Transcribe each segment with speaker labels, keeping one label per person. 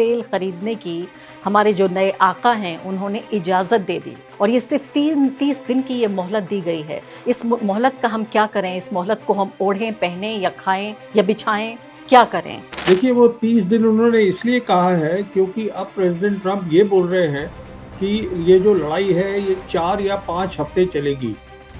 Speaker 1: तेल खरीदने की हमारे जो नए आका हैं उन्होंने इजाज़त दे दी और ये सिर्फ 30 दिन की ये मोहलत दी गई है। इस मोहलत का हम क्या करें? इस मोहलत को हम ओढ़ें, पहनें या खाएं या बिछाएं, क्या करें?
Speaker 2: देखिए, वो 30 दिन उन्होंने इसलिए कहा है क्योंकि अब प्रेसिडेंट ट्रंप ये बोल रहे हैं कि ये जो लड़ाई है ये 4 या 5 हफ्ते चलेगी।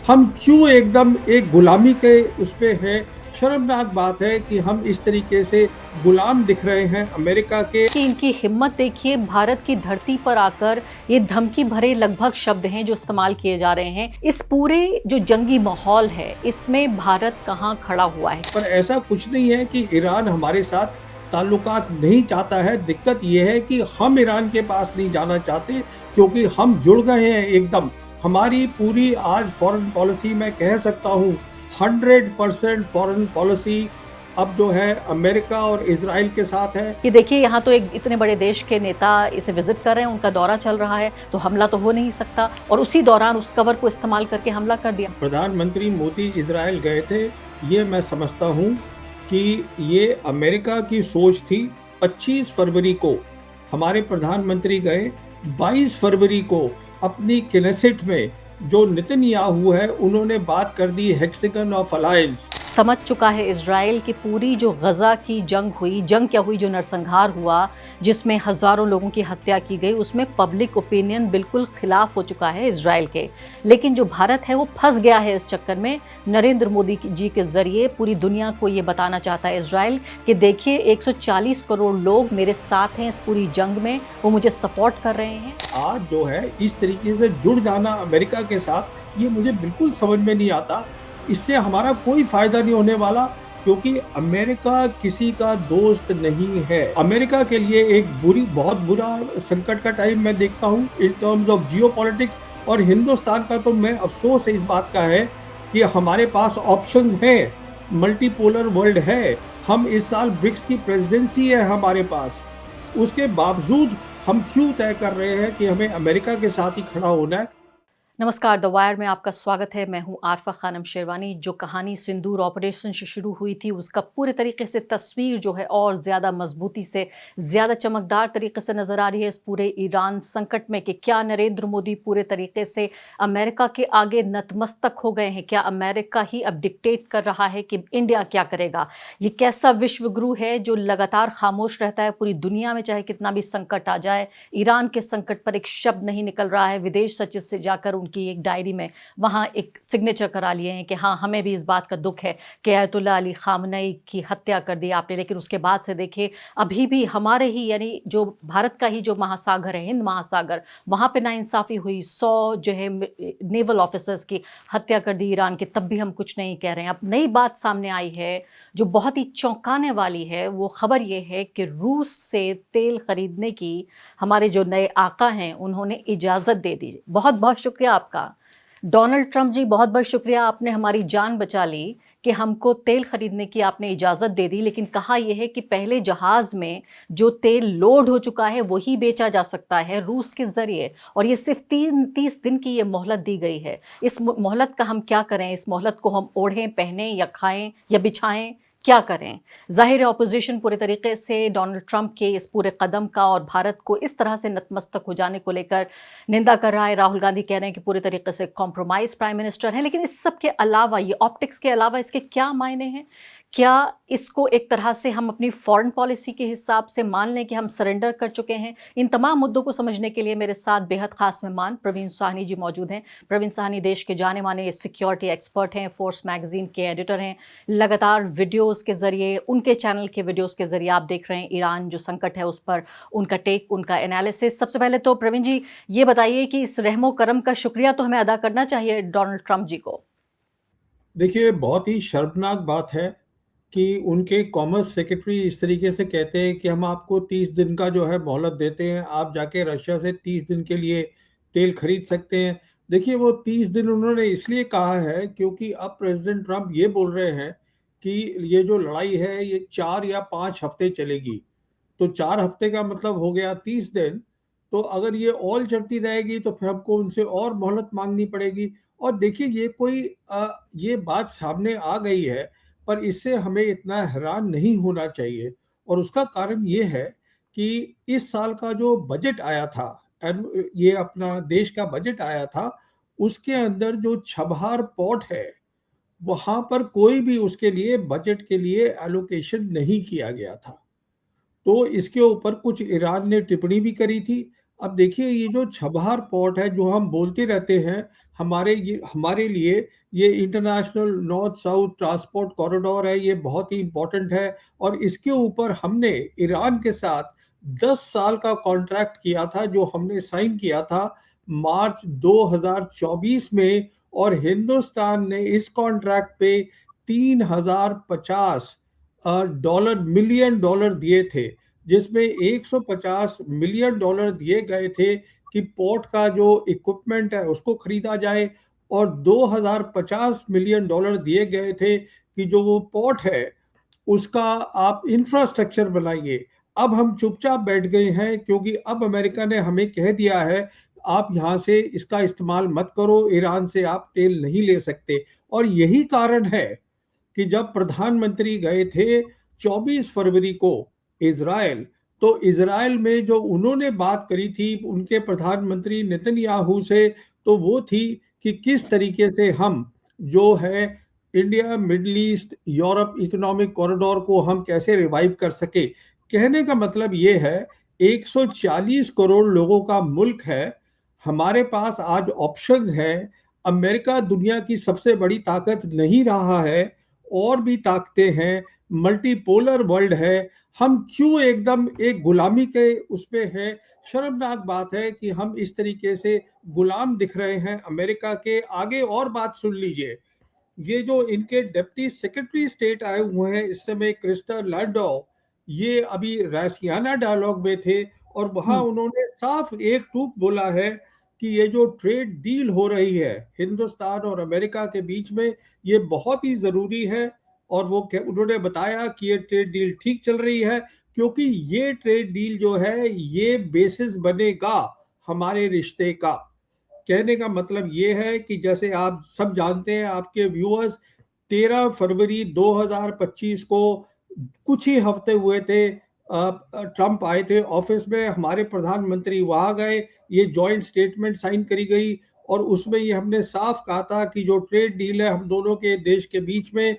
Speaker 2: हम क्यों एकदम एक गुलामी के उसपे हैं। शर्मनाक बात है कि हम इस तरीके से गुलाम दिख रहे हैं अमेरिका के।
Speaker 1: कि इनकी हिम्मत देखिए, भारत की धरती पर आकर ये धमकी भरे लगभग शब्द हैं जो इस्तेमाल किए जा रहे हैं। इस पूरे जो जंगी माहौल है इसमें भारत कहाँ खड़ा हुआ है?
Speaker 2: पर ऐसा कुछ नहीं है कि ईरान हमारे साथ ताल्लुकात नहीं चाहता है। दिक्कत यह है कि हम ईरान के पास नहीं जाना चाहते क्योंकि हम जुड़ गए हैं एकदम। हमारी पूरी आज फॉरेन पॉलिसी मैं कह सकता हूँ 100% फॉरेन पॉलिसी अब जो है अमेरिका और इजराइल के साथ है।
Speaker 1: कि देखिए, यहाँ तो एक इतने बड़े देश के नेता इसे विजिट कर रहे हैं, उनका दौरा चल रहा है, तो हमला तो हो नहीं सकता और उसी दौरान उस कवर को इस्तेमाल करके हमला कर दिया।
Speaker 2: प्रधानमंत्री मोदी इजराइल गए थे, ये मैं समझता हूँ कि ये अमेरिका की सोच थी। 25 फरवरी को हमारे प्रधानमंत्री गए, 22 फरवरी को अपनी किनेसेट में जो नेतन्याहू है उन्होंने बात कर दी हेक्सागन ऑफ अलायंस।
Speaker 1: समझ चुका है इजराइल की पूरी जो गजा की जंग हुई, जंग क्या हुई, जो नरसंहार हुआ जिसमें हजारों लोगों की हत्या की गई, उसमें पब्लिक ओपिनियन बिल्कुल खिलाफ हो चुका है इजराइल के। लेकिन जो भारत है वो फंस गया है इस चक्कर में। नरेंद्र मोदी जी के जरिए पूरी दुनिया को ये बताना चाहता है इजराइल कि देखिए 140 करोड़ लोग मेरे साथ हैं इस पूरी जंग में, वो मुझे सपोर्ट कर रहे हैं।
Speaker 2: आज जो है इस तरीके से जुड़ जाना अमेरिका के साथ, ये मुझे बिल्कुल समझ में नहीं आता। इससे हमारा कोई फायदा नहीं होने वाला क्योंकि अमेरिका किसी का दोस्त नहीं है। अमेरिका के लिए एक बहुत बुरा संकट का टाइम मैं देखता हूँ इन टर्म्स ऑफ जियोपॉलिटिक्स। और हिंदुस्तान का तो मैं अफसोस है इस बात का है कि हमारे पास ऑप्शंस हैं, मल्टीपोलर वर्ल्ड है। हम इस साल ब्रिक्स की प्रेसिडेंसी है हमारे पास, उसके बावजूद हम क्यों तय कर रहे हैं कि हमें अमेरिका के साथ ही खड़ा होना है।
Speaker 1: नमस्कार, द वायर में आपका स्वागत है। मैं हूं आरफा खानम शेरवानी। जो कहानी सिंदूर ऑपरेशन से शुरू हुई थी उसका पूरे तरीके से तस्वीर जो है और ज़्यादा मजबूती से, ज़्यादा चमकदार तरीके से नज़र आ रही है इस पूरे ईरान संकट में कि क्या नरेंद्र मोदी पूरे तरीके से अमेरिका के आगे नतमस्तक हो गए हैं? क्या अमेरिका ही अब डिक्टेट कर रहा है कि इंडिया क्या करेगा? ये कैसा विश्व गुरु है जो लगातार खामोश रहता है पूरी दुनिया में, चाहे कितना भी संकट आ जाए? ईरान के संकट पर एक शब्द नहीं निकल रहा है। विदेश सचिव से जाकर की एक डायरी में वहां एक सिग्नेचर करा लिए हैं कि हाँ, हमें भी इस बात का दुख है कि अयतुल्ला अली खामनेई की हत्या कर दी आपने। लेकिन उसके बाद से देखिए अभी भी हमारे ही यानी जो भारत का ही जो महासागर है, हिंद महासागर, वहां पे नाइंसाफी हुई। 100 जो है नेवल ऑफिसर्स की हत्या कर दी ईरान के, तब भी हम कुछ नहीं कह रहे हैं। अब नई बात सामने आई है जो बहुत ही चौंकाने वाली है। वो खबर ये है कि रूस से तेल खरीदने की हमारे जो नए आका हैं उन्होंने इजाज़त दे दी। बहुत बहुत शुक्रिया आपका डोनाल्ड ट्रंप जी, बहुत बहुत शुक्रिया, आपने हमारी जान बचा ली कि हमको तेल खरीदने की आपने इजाज़त दे दी। लेकिन कहा यह है कि पहले जहाज़ में जो तेल लोड हो चुका है वही बेचा जा सकता है रूस के ज़रिए, और ये सिर्फ 30 दिन की ये मोहलत दी गई है। इस मोहलत का हम क्या करें? इस मोहलत को हम ओढ़ें, पहनें या खाएं या बिछाएं, क्या करें? जाहिर है ऑपोजिशन पूरे तरीके से डोनाल्ड ट्रंप के इस पूरे कदम का और भारत को इस तरह से नतमस्तक हो जाने को लेकर निंदा कर रहा है। राहुल गांधी कह रहे हैं कि पूरे तरीके से कॉम्प्रोमाइज प्राइम मिनिस्टर हैं। लेकिन इस सब के अलावा, ये ऑप्टिक्स के अलावा इसके क्या मायने हैं? क्या इसको एक तरह से हम अपनी फॉरेन पॉलिसी के हिसाब से मान लें कि हम सरेंडर कर चुके हैं? इन तमाम मुद्दों को समझने के लिए मेरे साथ बेहद खास मेहमान प्रवीण साहनी जी मौजूद हैं। प्रवीण साहनी देश के जाने माने सिक्योरिटी एक्सपर्ट हैं, फोर्स मैगजीन के एडिटर हैं। लगातार वीडियोस के जरिए, उनके चैनल के वीडियोस के जरिए आप देख रहे हैं ईरान जो संकट है उस पर उनका टेक, उनका एनालिसिस। सबसे पहले तो प्रवीण जी ये बताइए कि इस रहमो करम का शुक्रिया तो हमें अदा करना चाहिए डोनाल्ड ट्रंप जी को।
Speaker 2: देखिए, बहुत ही शर्मनाक बात है कि उनके कॉमर्स सेक्रेटरी इस तरीके से कहते हैं कि हम आपको 30 दिन का जो है मोहलत देते हैं, आप जाके रशिया से 30 दिन के लिए तेल खरीद सकते हैं। देखिए, वो 30 दिन उन्होंने इसलिए कहा है क्योंकि अब प्रेसिडेंट ट्रंप ये बोल रहे हैं कि ये जो लड़ाई है ये 4 या 5 हफ्ते चलेगी। तो 4 हफ्ते का मतलब हो गया 30 दिन। तो अगर ये और चलती रहेगी तो फिर हमको उनसे और मोहलत मांगनी पड़ेगी। और देखिए, ये बात सामने आ गई है, पर इससे हमें इतना हैरान नहीं होना चाहिए। और उसका कारण ये है कि इस साल का जो बजट आया था, ये अपना देश का बजट आया था, उसके अंदर जो छबहार पोर्ट है वहां पर कोई भी उसके लिए बजट के लिए एलोकेशन नहीं किया गया था। तो इसके ऊपर कुछ ईरान ने टिप्पणी भी करी थी। अब देखिए, ये जो छबहार पोर्ट है जो हम बोलते रहते हैं, हमारे लिए ये international north south transport corridor है, ये बहुत ही इंपॉर्टेंट है। और इसके ऊपर हमने ईरान के साथ 10 साल का कॉन्ट्रैक्ट किया था, जो हमने साइन किया था मार्च 2024 में। और हिंदुस्तान ने इस कॉन्ट्रैक्ट पे 3050 डॉलर मिलियन डॉलर दिए थे, जिसमें 150 मिलियन डॉलर दिए गए थे कि पोर्ट का जो इक्विपमेंट है उसको खरीदा जाए, और 2050 मिलियन डॉलर दिए गए थे कि जो वो पोर्ट है उसका आप इंफ्रास्ट्रक्चर बनाइए। अब हम चुपचाप बैठ गए हैं, क्योंकि अब अमेरिका ने हमें कह दिया है आप यहाँ से इसका इस्तेमाल मत करो, ईरान से आप तेल नहीं ले सकते। और यही कारण है कि जब प्रधानमंत्री गए थे 24 फरवरी को इजराइल, तो इजराइल में जो उन्होंने बात करी थी उनके प्रधानमंत्री नेतन्याहू से, तो वो थी कि किस तरीके से हम जो है India middle east Europe economic corridor को हम कैसे रिवाइव कर सके। कहने का मतलब ये है, 140 करोड़ लोगों का मुल्क है, हमारे पास आज ऑप्शंस हैं। अमेरिका दुनिया की सबसे बड़ी ताकत नहीं रहा है, और भी ताकतें हैं, मल्टीपोलर वर्ल्ड है। हम क्यों एकदम एक गुलामी के उसमें हैं? शर्मनाक बात है कि हम इस तरीके से गुलाम दिख रहे हैं अमेरिका के आगे। और बात सुन लीजिए, ये जो इनके डिप्टी सेक्रेटरी स्टेट आए हुए हैं इस समय, क्रिस्टर लैंडो, ये अभी रसियाना डायलॉग में थे, और वहां
Speaker 1: हम्म।
Speaker 2: उन्होंने साफ एक टूक बोला है कि ये जो ट्रेड डील हो रही है हिंदुस्तान और अमेरिका के बीच में, ये बहुत ही जरूरी है। और उन्होंने बताया कि ये ट्रेड डील ठीक चल रही है, क्योंकि ये ट्रेड डील जो है ये बेसिस बनेगा हमारे रिश्ते का। कहने का मतलब ये है कि जैसे आप सब जानते हैं, आपके व्यूअर्स, 13 फरवरी 2025 को कुछ ही हफ्ते हुए थे, ट्रंप आए थे ऑफिस में, हमारे प्रधानमंत्री वहां गए, ये जॉइंट स्टेटमेंट साइन करी गई। और उसमें ये हमने साफ कहा था कि जो ट्रेड डील है हम दोनों के देश के बीच में,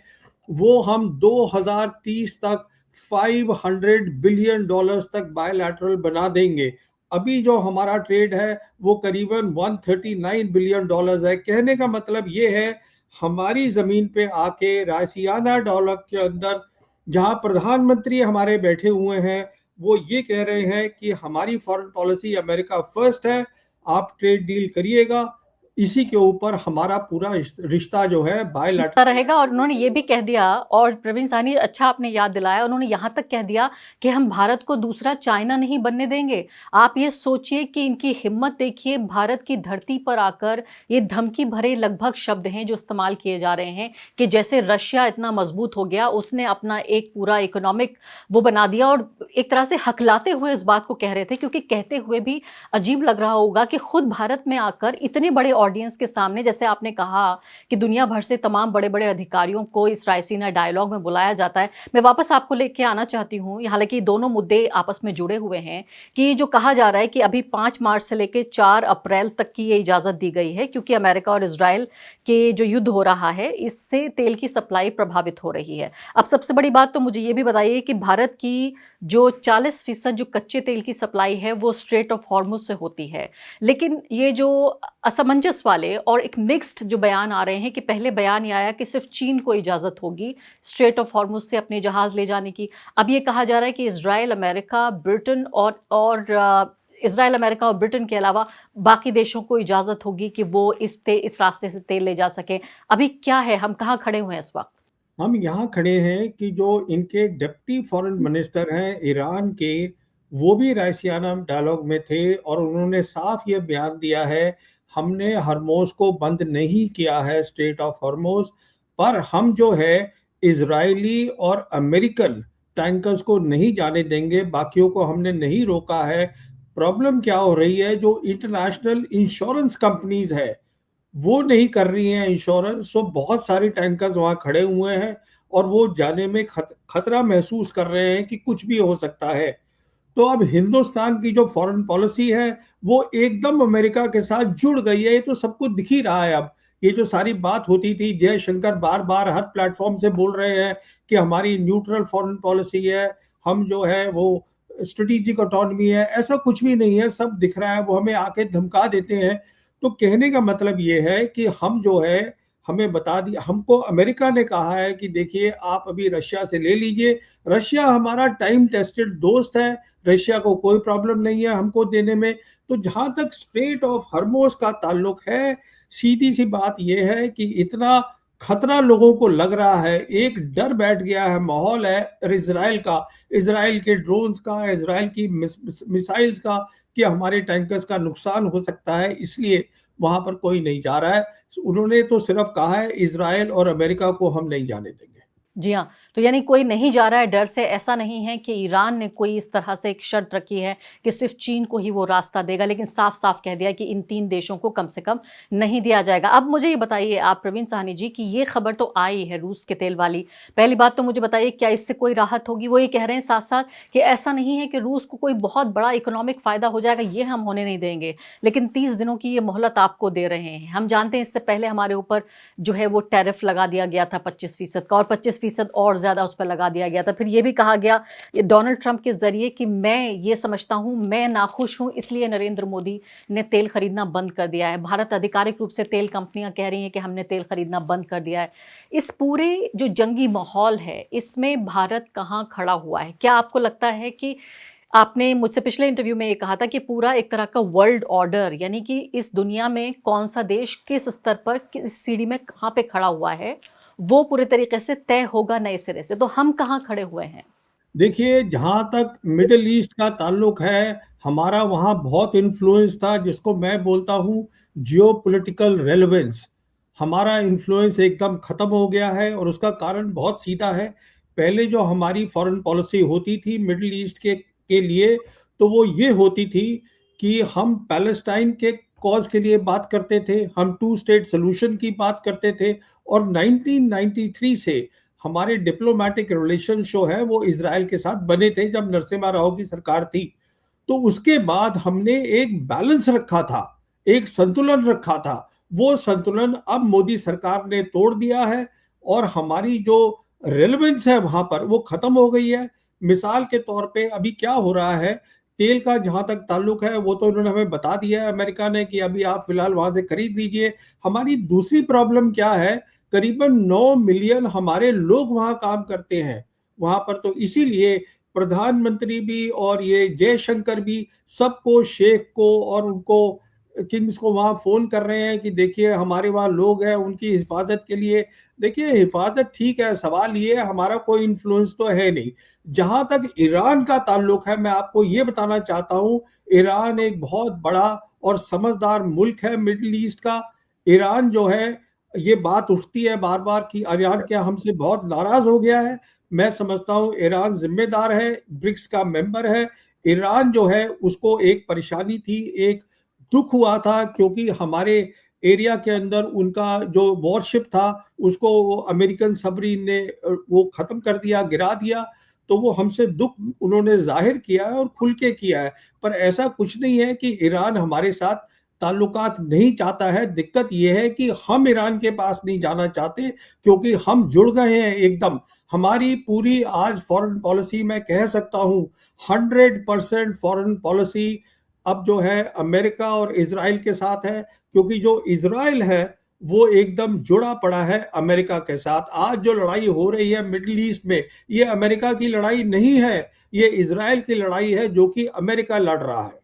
Speaker 2: वो हम 2030 तक 500 बिलियन डॉलर्स तक बायलैटरल बना देंगे। अभी जो हमारा ट्रेड है वो करीबन 139 बिलियन डॉलर्स है। कहने का मतलब ये है, हमारी जमीन पे आके रासियाना डॉलर के अंदर जहां प्रधानमंत्री हमारे बैठे हुए हैं, वो ये कह रहे हैं कि हमारी फॉरेन पॉलिसी अमेरिका फर्स्ट है, आप ट्रेड डील करिएगा, इसी के ऊपर हमारा पूरा रिश्ता जो है बायलैटरल
Speaker 1: रहेगा। और उन्होंने ये भी कह दिया, और प्रवीण साहनी अच्छा आपने याद दिलाया, उन्होंने यहाँ तक कह दिया कि हम भारत को दूसरा चाइना नहीं बनने देंगे। आप ये सोचिए कि इनकी हिम्मत देखिए, भारत की धरती पर आकर ये धमकी भरे लगभग शब्द हैं जो इस्तेमाल किए जा रहे हैं कि जैसे रशिया इतना मजबूत हो गया, उसने अपना एक पूरा इकोनॉमिक वो बना दिया। और एक तरह से हकलाते हुए इस बात को कह रहे थे, क्योंकि कहते हुए भी अजीब लग रहा होगा कि खुद भारत में आकर इतने बड़े ऑडियंस के सामने, जैसे आपने कहा कि दुनिया भर से तमाम बड़े बड़े अधिकारियों को इस रायसीना डायलॉग में बुलाया जाता है। मैं वापस आपको लेके आना चाहती हूँ, हालांकि दोनों मुद्दे आपस में जुड़े हुए हैं, कि जो कहा जा रहा है कि अभी 5 मार्च से लेकर 4 अप्रैल तक की ये इजाज़त दी गई है, क्योंकि अमेरिका और इजराइल के जो युद्ध हो रहा है इससे तेल की सप्लाई प्रभावित हो रही है। अब सबसे बड़ी बात तो मुझे ये भी बताइए कि भारत की जो 40% जो कच्चे तेल की सप्लाई है वो स्ट्रेट ऑफ हॉर्मुज से होती है, लेकिन ये जो असमंजस वाले और एक मिक्स्ड जो बयान आ रहे हैं कि पहले बयान ये आया कि सिर्फ चीन को इजाज़त होगी स्ट्रेट ऑफ हॉर्मुज से अपने जहाज़ ले जाने की, अब ये कहा जा रहा है कि Israel America Britain Israel America और ब्रिटेन के अलावा बाकी देशों को इजाज़त होगी कि वो इस रास्ते से तेल ले जा सके। अभी क्या है, हम कहाँ खड़े हुए हैं इस वक्त?
Speaker 2: हम यहाँ खड़े हैं कि जो इनके डिप्टी फॉरेन मिनिस्टर हैं ईरान के, वो भी रायसियाना डायलॉग में थे, और उन्होंने साफ ये बयान दिया है, हमने हरमोज को बंद नहीं किया है, स्टेट ऑफ हरमोज, पर हम जो है इजरायली और अमेरिकन टैंकर्स को नहीं जाने देंगे, बाकियों को हमने नहीं रोका है। प्रॉब्लम क्या हो रही है, जो इंटरनेशनल इंश्योरेंस कंपनीज है वो नहीं कर रही हैं इंश्योरेंस, तो बहुत सारे टैंकर्स वहां खड़े हुए हैं, और वो जाने में खतरा महसूस कर रहे हैं कि कुछ भी हो सकता है। तो अब हिंदुस्तान की जो फॉरेन पॉलिसी है वो एकदम अमेरिका के साथ जुड़ गई है। ये तो सबको दिख ही रहा है अब। ये जो सारी बात होती थी, जयशंकर बार बार हर प्लेटफॉर्म से बोल रहे हैं कि हमारी न्यूट्रल फॉरेन पॉलिसी है, हम जो है वो स्ट्रेटेजिक ऑटोनॉमी है, ऐसा कुछ भी नहीं है, सब दिख रहा है। वो हमें आके धमका देते हैं। तो कहने का मतलब ये है कि हम जो है, हमें बता दिया, हमको अमेरिका ने कहा है कि देखिए आप अभी रशिया से ले लीजिए, रशिया हमारा टाइम टेस्टेड दोस्त है, रशिया को कोई प्रॉब्लम नहीं है हमको देने में। तो जहां तक स्ट्रेट ऑफ हर्मोस का ताल्लुक है, सीधी सी बात यह है कि इतना खतरा लोगों को लग रहा है, एक डर बैठ गया है, माहौल है इजराइल का, इजराइल के ड्रोन्स का, इजराइल की मिसाइल्स का, कि हमारे टैंकर्स का नुकसान हो सकता है, इसलिए वहां पर कोई नहीं जा रहा है। उन्होंने तो सिर्फ कहा है इजराइल और अमेरिका को हम नहीं जाने देंगे।
Speaker 1: जी हाँ, तो यानी कोई नहीं जा रहा है डर से, ऐसा नहीं है कि ईरान ने कोई इस तरह से एक शर्त रखी है कि सिर्फ चीन को ही वो रास्ता देगा, लेकिन साफ-साफ कह दिया कि इन 3 देशों को कम से कम नहीं दिया जाएगा। अब मुझे ये बताइए आप प्रवीण साहनी जी कि ये खबर तो आई है रूस के तेल वाली। पहली बात तो मुझे बताइए क्या इससे कोई राहत होगी? वो ये कह रहे हैं साथ-साथ कि ऐसा नहीं है कि रूस को कोई बहुत बड़ा इकोनॉमिक फ़ायदा हो जाएगा, ये हम होने नहीं देंगे, लेकिन 30 दिनों की ये मोहलत आपको दे रहे हैं। हम जानते हैं इससे पहले हमारे ऊपर जो है वो टैरिफ लगा दिया गया था 25% का, और 25% और ज़्यादा उस पर लगा दिया गया था। फिर ये भी कहा गया ये डोनाल्ड ट्रंप के ज़रिए कि मैं ये समझता हूँ, मैं नाखुश हूँ, इसलिए नरेंद्र मोदी ने तेल खरीदना बंद कर दिया है। भारत आधिकारिक रूप से तेल कंपनियां कह रही हैं कि हमने तेल खरीदना बंद कर दिया है। इस पूरे जो जंगी माहौल है, इसमें भारत कहाँ खड़ा हुआ है? क्या आपको लगता है कि आपने मुझसे पिछले इंटरव्यू में ये कहा था कि पूरा एक तरह का वर्ल्ड ऑर्डर, यानी कि इस दुनिया में कौन सा देश किस स्तर पर किस सीढ़ी में कहाँ पे खड़ा हुआ है, वो पूरे तरीके से तय होगा नए सिरे से। तो हम कहाँ खड़े हुए हैं?
Speaker 2: देखिए, जहाँ तक मिडल ईस्ट का ताल्लुक है, हमारा वहाँ बहुत इन्फ्लुएंस था, जिसको मैं बोलता हूँ जियोपॉलिटिकल रेलेवेंस। हमारा इन्फ्लुएंस एकदम खत्म हो गया है, और उसका कारण बहुत सीधा है। पहले जो हमारी फॉरेन पॉलिसी होती थी मिडल ईस्ट के लिए, तो वो ये होती थी कि हम पैलेस्टाइन के कॉज के लिए बात करते थे, हम टू स्टेट सोल्यूशन की बात करते थे, और 1993 से हमारे डिप्लोमेटिक रिलेशन जो है वो इजराइल के साथ बने थे, जब नरसिम्हा राव की सरकार थी। तो उसके बाद हमने एक बैलेंस रखा था, एक संतुलन रखा था। वो संतुलन अब मोदी सरकार ने तोड़ दिया है, और हमारी जो रेलेवेंस है वहां पर वो खत्म हो गई है। मिसाल के तौर पे अभी क्या हो रहा है, तेल का जहां तक ताल्लुक है वो तो उन्होंने हमें बता दिया है अमेरिका ने कि अभी आप फिलहाल वहां से खरीद लीजिए। हमारी दूसरी प्रॉब्लम क्या है, करीबन 9 मिलियन हमारे लोग वहां काम करते हैं वहां पर। तो इसीलिए प्रधानमंत्री भी और ये जयशंकर भी सबको, शेख को और उनको किंग्स को वहां फोन कर रहे हैं कि देखिए हमारे वहां लोग हैं, उनकी हिफाजत के लिए। देखिए हिफाजत ठीक है, सवाल ये है, हमारा कोई इन्फ्लुएंस तो है नहीं। जहां तक ईरान का ताल्लुक है, मैं आपको ये बताना चाहता हूं, ईरान एक बहुत बड़ा और समझदार मुल्क है मिडिल ईस्ट का। ईरान जो है, ये बात उठती है बार बार कि ईरान क्या हमसे बहुत नाराज हो गया है। मैं समझता हूं ईरान जिम्मेदार है, ब्रिक्स का मेंबर है। ईरान जो है उसको एक परेशानी थी, एक दुख हुआ था, क्योंकि हमारे एरिया के अंदर उनका जो वॉरशिप था उसको अमेरिकन सबमरीन ने वो खत्म कर दिया, गिरा दिया। तो वो हमसे दुख उन्होंने जाहिर किया है और खुल के किया है। पर ऐसा कुछ नहीं है कि ईरान हमारे साथ ताल्लुकात नहीं चाहता है। दिक्कत यह है कि हम ईरान के पास नहीं जाना चाहते, क्योंकि हम जुड़ गए हैं एकदम। हमारी पूरी आज फॉरेन पॉलिसी, मैं कह सकता हूं 100% फॉरेन पॉलिसी अब जो है अमेरिका और इजराइल के साथ है, क्योंकि जो इजराइल है वो एकदम जुड़ा पड़ा है अमेरिका के साथ। आज जो लड़ाई हो रही है मिडिल ईस्ट में, ये अमेरिका की लड़ाई नहीं है, ये इजराइल की लड़ाई है जो कि अमेरिका लड़ रहा है।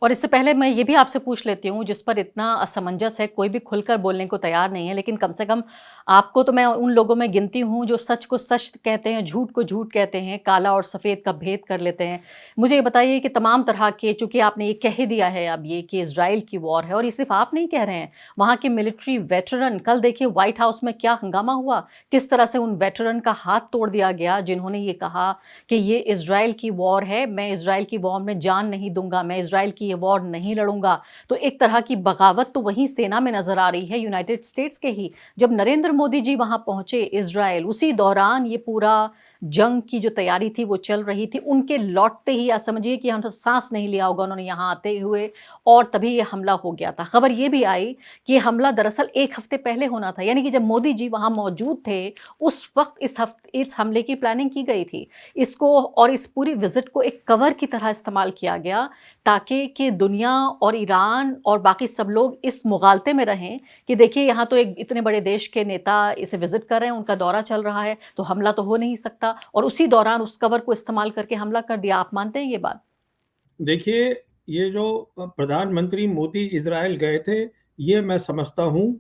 Speaker 1: और इससे पहले मैं ये भी आपसे पूछ लेती हूँ, जिस पर इतना असमंजस है, कोई भी खुलकर बोलने को तैयार नहीं है, लेकिन कम से कम आपको तो मैं उन लोगों में गिनती हूँ जो सच को सच कहते हैं, झूठ को झूठ कहते हैं, काला और सफ़ेद का भेद कर लेते हैं। मुझे ये बताइए कि तमाम तरह के, चूँकि आपने ये कह ही दिया है अब ये कि इज़राइल की वॉर है, और ये सिर्फ़ आप नहीं कह रहे हैं, वहाँ के मिलिट्री वेटरन, कल देखिए व्हाइट हाउस में क्या हंगामा हुआ, किस तरह से उन वेटरन का हाथ तोड़ दिया गया जिन्होंने ये कहा कि ये इज़राइल की वॉर है, मैं इज़राइल की वॉर में जान नहीं दूंगा, मैं इज़राइल की ये वॉर नहीं लड़ूंगा। तो एक तरह की बगावत तो वहीं सेना में नजर आ रही है, यूनाइटेड स्टेट्स के ही। जब नरेंद्र मोदी जी वहां पहुंचे इजराइल, उसी दौरान ये पूरा जंग की जो तैयारी थी वो चल रही थी, उनके लौटते ही या समझिए कि हम तो सांस नहीं लिया होगा उन्होंने यहाँ आते हुए, और तभी ये हमला हो गया था। खबर ये भी आई कि ये हमला दरअसल 1 हफ्ते पहले होना था, यानी कि जब मोदी जी वहाँ मौजूद थे, उस वक़्त इस हमले की प्लानिंग की गई थी। इसको और इस पूरी विज़िट को एक कवर की तरह इस्तेमाल किया गया, ताकि कि दुनिया और ईरान और बाकी सब लोग इस मुगालते में रहें कि देखिए यहाँ तो एक इतने बड़े देश के नेता इसे विज़िट कर रहे हैं, उनका दौरा चल रहा है, तो हमला तो हो नहीं सकता, और उसी दौरान उस कवर को इस्तेमाल करके हमला कर दिया। आप मानते हैं ये बात?
Speaker 2: देखिए, ये जो प्रधानमंत्री मोदी इज़राइल गए थे, ये मैं समझता हूँ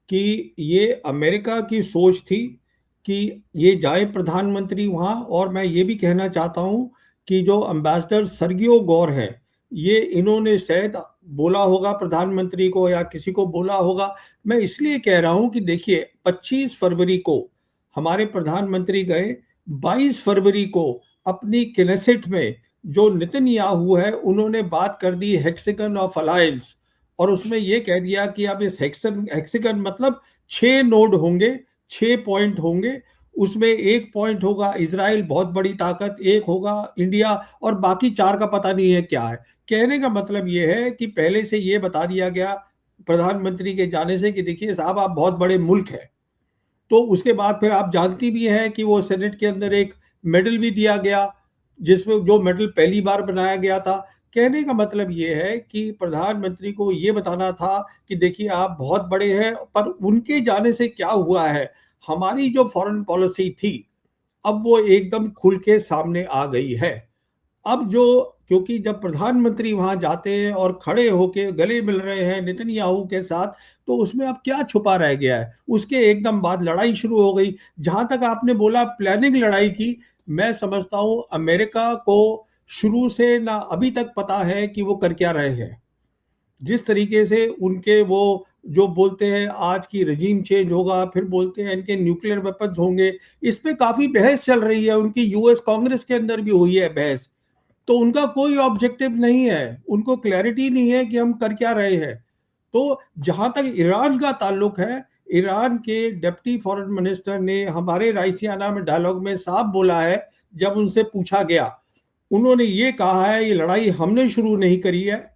Speaker 2: कि ये अमेरिका की सोच थी कि ये जाए प्रधानमंत्री वहाँ। और मैं ये भी कहना चाहता हूँ कि जो एम्बेसडर सर्गियो गौर है, ये इन्होंने शायद बोला होगा प्रधानमंत्री को या किसी को बोला होगा। मैं इसलिए कह रहा हूँ कि देखिए 25 फरवरी को हमारे प्रधानमंत्री गए, 22 फरवरी को अपनी क्नेसेट में जो नेतन्याहू है उन्होंने बात कर दी हेक्सागन ऑफ अलायंस, और उसमें ये कह दिया कि अब इस हेक्सागन मतलब 6 नोड होंगे, 6 पॉइंट होंगे। उसमें एक पॉइंट होगा इजराइल बहुत बड़ी ताकत, एक होगा इंडिया, और बाकी 4 का पता नहीं है क्या है। कहने का मतलब ये है कि पहले से ये बता दिया गया प्रधानमंत्री के जाने से कि देखिए साहब आप बहुत बड़े मुल्क है। तो उसके बाद फिर आप जानती भी हैं कि वो सेनेट के अंदर एक मेडल भी दिया गया, जिसमें जो मेडल पहली बार बनाया गया था। कहने का मतलब ये है कि प्रधानमंत्री को ये बताना था कि देखिए आप बहुत बड़े हैं, पर उनके जाने से क्या हुआ है, हमारी जो फॉरेन पॉलिसी थी अब वो एकदम खुल के सामने आ गई है। अब जो क्योंकि जब प्रधानमंत्री वहां जाते हैं और खड़े होके गले मिल रहे हैं नेतन्याहू के साथ, तो उसमें अब क्या छुपा रह गया है। उसके एकदम बाद लड़ाई शुरू हो गई। जहां तक आपने बोला प्लानिंग लड़ाई की, मैं समझता हूं अमेरिका को शुरू से ना अभी तक पता है कि वो कर क्या रहे हैं। जिस तरीके से उनके वो जो बोलते हैं आज की रजीम चेंज होगा, फिर बोलते हैं इनके न्यूक्लियर वेपन्स होंगे, इस पे काफी बहस चल रही है। उनकी यूएस कांग्रेस के अंदर भी हुई है बहस। तो उनका कोई ऑब्जेक्टिव नहीं है, उनको क्लैरिटी नहीं है कि हम कर क्या रहे हैं। तो जहां तक ईरान का ताल्लुक है, ईरान के डिप्टी फॉरेन मिनिस्टर ने हमारे राइसियाना में डायलॉग में साफ बोला है, जब उनसे पूछा गया, उन्होंने ये कहा है ये लड़ाई हमने शुरू नहीं करी है,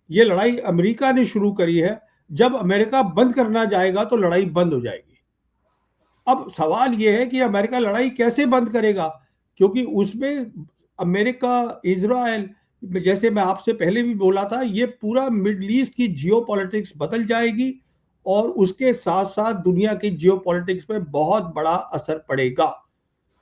Speaker 2: ये लड़ाई अमेरिका ने शुरू करी है। जब अमेरिका बंद करना जाएगा तो लड़ाई बंद हो जाएगी। अब सवाल ये है कि अमेरिका लड़ाई कैसे बंद करेगा, क्योंकि उसमें अमेरिका, इजराइल, जैसे मैं आपसे पहले भी बोला था, ये पूरा मिडल ईस्ट की जियोपॉलिटिक्स बदल जाएगी और उसके साथ साथ दुनिया की जियोपॉलिटिक्स में बहुत बड़ा असर पड़ेगा।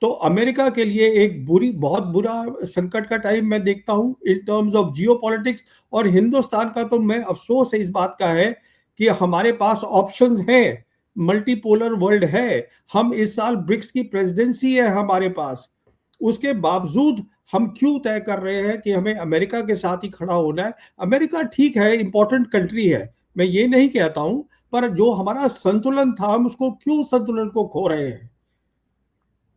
Speaker 2: तो अमेरिका के लिए एक बहुत बुरा संकट का टाइम मैं देखता हूं इन टर्म्स ऑफ जियोपॉलिटिक्स। और हिंदुस्तान का तो मैं अफसोस है इस बात का है कि हमारे पास ऑप्शंस हैं, मल्टीपोलर वर्ल्ड है। हम इस साल ब्रिक्स की प्रेसिडेंसी है हमारे पास, उसके बावजूद हम क्यों तय कर रहे हैं कि हमें अमेरिका के साथ ही खड़ा होना है। अमेरिका ठीक है, इंपॉर्टेंट कंट्री है, मैं ये नहीं कहता हूं, पर जो हमारा संतुलन था हम उसको क्यों संतुलन को खो रहे हैं।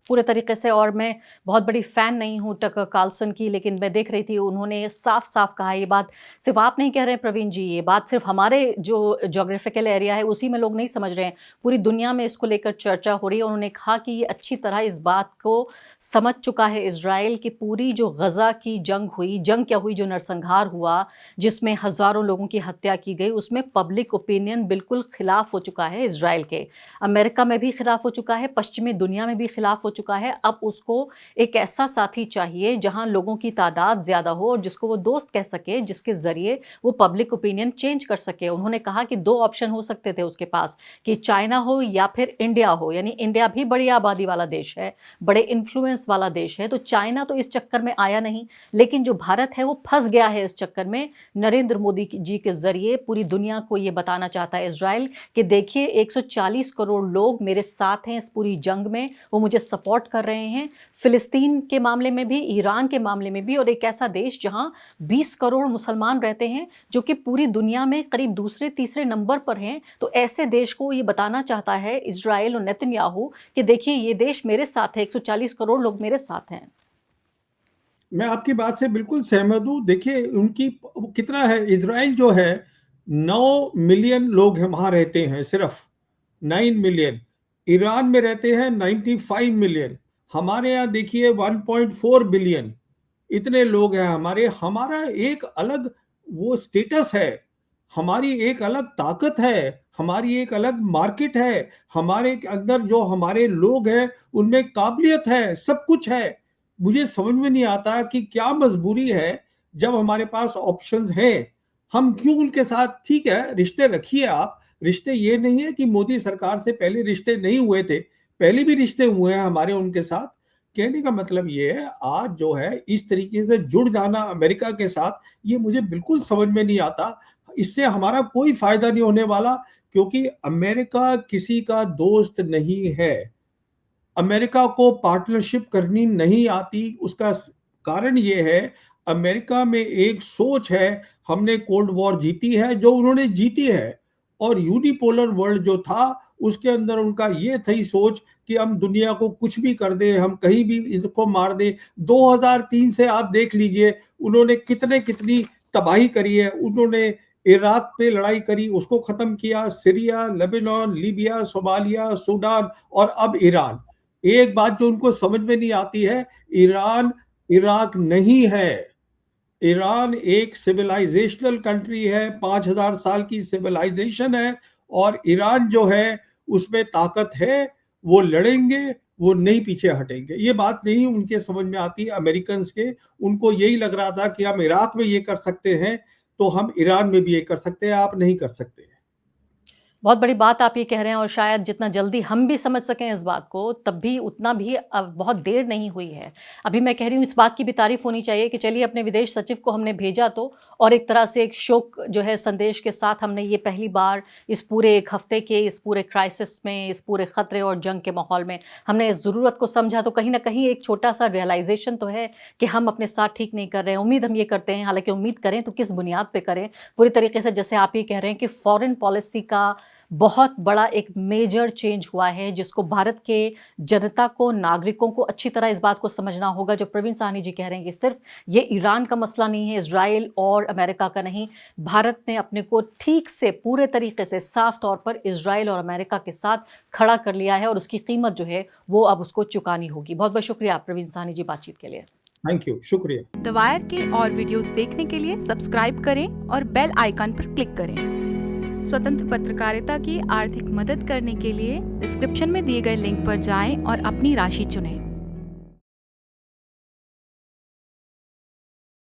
Speaker 1: पूरे तरीके से, और मैं बहुत बड़ी फ़ैन नहीं हूँ टकर कार्लसन की, लेकिन मैं देख रही थी उन्होंने साफ-साफ कहा, ये बात सिर्फ़ आप नहीं कह रहे हैं प्रवीण जी, ये बात सिर्फ़ हमारे जो ज्योग्राफिकल एरिया है उसी में लोग नहीं समझ रहे हैं, पूरी दुनिया में इसको लेकर चर्चा हो रही है। उन्होंने कहा कि ये अच्छी तरह इस बात को समझ चुका है इज़राइल कि पूरी जो गज़ा की जंग हुई, जंग क्या हुई, जो नरसंहार हुआ, जिसमें हज़ारों लोगों की हत्या की गई, उसमें पब्लिक ओपिनियन बिल्कुल खिलाफ हो चुका है इज़राइल के। अमेरिका में भी खिलाफ हो चुका है, पश्चिमी दुनिया में भी खिलाफ हो चुका है। अब उसको एक ऐसा साथी चाहिए जहां लोगों की तादाद ज्यादा हो और जिसको वो दोस्त कह सके, जिसके जरिए वो पब्लिक ओपिनियन चेंज कर सके। उन्होंने कहा कि 2 ऑप्शन हो सकते थे उसके पास, कि चाइना हो या फिर इंडिया हो, यानी इंडिया भी बड़ी आबादी वाला देश है, बड़े इन्फ्लुएंस वाला देश है, तो चाइना तो इस चक्कर में आया नहीं, लेकिन जो भारत है वो फंस गया है इस चक्कर में। नरेंद्र मोदी जी के जरिए पूरी दुनिया को ये बताना चाहता है इजराइल कि देखिए 140 करोड़ लोग मेरे साथ हैं इस पूरी जंग में, वो मुझे सपोर्ट कर रहे हैं, फिलिस्तीन के मामले में भी, ईरान के मामले में भी, और एक ऐसा देश जहां 20 करोड़ मुसलमान रहते हैं जो कि पूरी दुनिया में करीब दूसरे तीसरे नंबर पर हैं। तो ऐसे देश को ये बताना चाहता है इजराइल और नेतन्याहू कि देखिए ये देश मेरे साथ है, 140 करोड़ लोग मेरे साथ हैं।
Speaker 2: मैं आपकी बात से बिल्कुल सहमत हूँ। देखिए उनकी कितना है, इजराइल जो है 9 मिलियन लोग हैं वहां रहते हैं, सिर्फ 9 मिलियन। ईरान में रहते हैं 95 मिलियन। हमारे यहाँ देखिए 1.4 बिलियन इतने लोग हैं हमारे, हमारा एक अलग वो स्टेटस है, हमारी एक अलग ताकत है, हमारी एक अलग मार्केट है, हमारे अंदर जो हमारे लोग हैं उनमें काबिलियत है, सब कुछ है। मुझे समझ में नहीं आता कि क्या मजबूरी है, जब हमारे पास ऑप्शंस हैं हम क्यों उनके साथ, ठीक है रिश्ते रखिए आप, रिश्ते ये नहीं है कि मोदी सरकार से पहले रिश्ते नहीं हुए थे, पहले भी रिश्ते हुए हैं हमारे उनके साथ। कहने का मतलब ये है आज जो है इस तरीके से जुड़ जाना अमेरिका के साथ, ये मुझे बिल्कुल समझ में नहीं आता। इससे हमारा कोई फायदा नहीं होने वाला, क्योंकि अमेरिका किसी का दोस्त नहीं है। अमेरिका को पार्टनरशिप करनी नहीं आती। उसका कारण ये है, अमेरिका में एक सोच है, हमने कोल्ड वॉर जीती है जो उन्होंने जीती है, और यूनिपोलर वर्ल्ड जो था उसके अंदर उनका ये थी सोच कि हम दुनिया को कुछ भी कर दें, हम कहीं भी इसको मार दें। 2003 से आप देख लीजिए उन्होंने कितनी तबाही करी है। उन्होंने इराक पे लड़ाई करी, उसको खत्म किया, Syria, Lebanon, Libya, Somalia, Sudan और अब ईरान। एक बात जो उनको समझ में नहीं आती है, ईरान इराक नहीं है। ईरान एक सिविलाइजेशनल कंट्री है, 5000 साल की सिविलाइजेशन है, और ईरान जो है उसमें ताकत है, वो लड़ेंगे, वो नहीं पीछे हटेंगे। ये बात नहीं उनके समझ में आती अमेरिकन के। उनको यही लग रहा था कि हम इराक में ये कर सकते हैं तो हम ईरान में भी ये कर सकते हैं, आप नहीं कर सकते।
Speaker 1: बहुत बड़ी बात आप ये कह रहे हैं और शायद जितना जल्दी हम भी समझ सकें इस बात को, तब भी उतना भी अब बहुत देर नहीं हुई है। अभी मैं कह रही हूँ इस बात की भी तारीफ होनी चाहिए कि चलिए अपने विदेश सचिव को हमने भेजा तो, और एक तरह से एक शोक जो है संदेश के साथ हमने ये पहली बार इस पूरे एक हफ्ते के इस पूरे क्राइसिस में, इस पूरे खतरे और जंग के माहौल में हमने इस ज़रूरत को समझा। तो कहीं ना कहीं एक छोटा सा रियलाइजेशन तो है कि हम अपने साथ ठीक नहीं कर रहे हैं। उम्मीद हम ये करते हैं, हालांकि उम्मीद करें तो किस बुनियाद पर करें, पूरी तरीके से जैसे आप ये कह रहे हैं कि फॉरेन पॉलिसी का बहुत बड़ा एक मेजर चेंज हुआ है, जिसको भारत के जनता को, नागरिकों को अच्छी तरह इस बात को समझना होगा। जो प्रवीण साहनी जी कह रहे हैं कि सिर्फ ये ईरान का मसला नहीं है, इजराइल और अमेरिका का नहीं, भारत ने अपने को ठीक से पूरे तरीके से साफ तौर पर इजराइल और अमेरिका के साथ खड़ा कर लिया है, और उसकी कीमत जो है वो अब उसको चुकानी होगी। बहुत बहुत शुक्रिया प्रवीण साहनी जी बातचीत के लिए।
Speaker 2: थैंक यू, शुक्रिया।
Speaker 3: द वायर के और वीडियोस देखने के लिए सब्सक्राइब करें और बेल आइकन पर क्लिक करें। स्वतंत्र पत्रकारिता की आर्थिक मदद करने के लिए डिस्क्रिप्शन में दिए गए लिंक पर जाएं और अपनी राशि चुनें।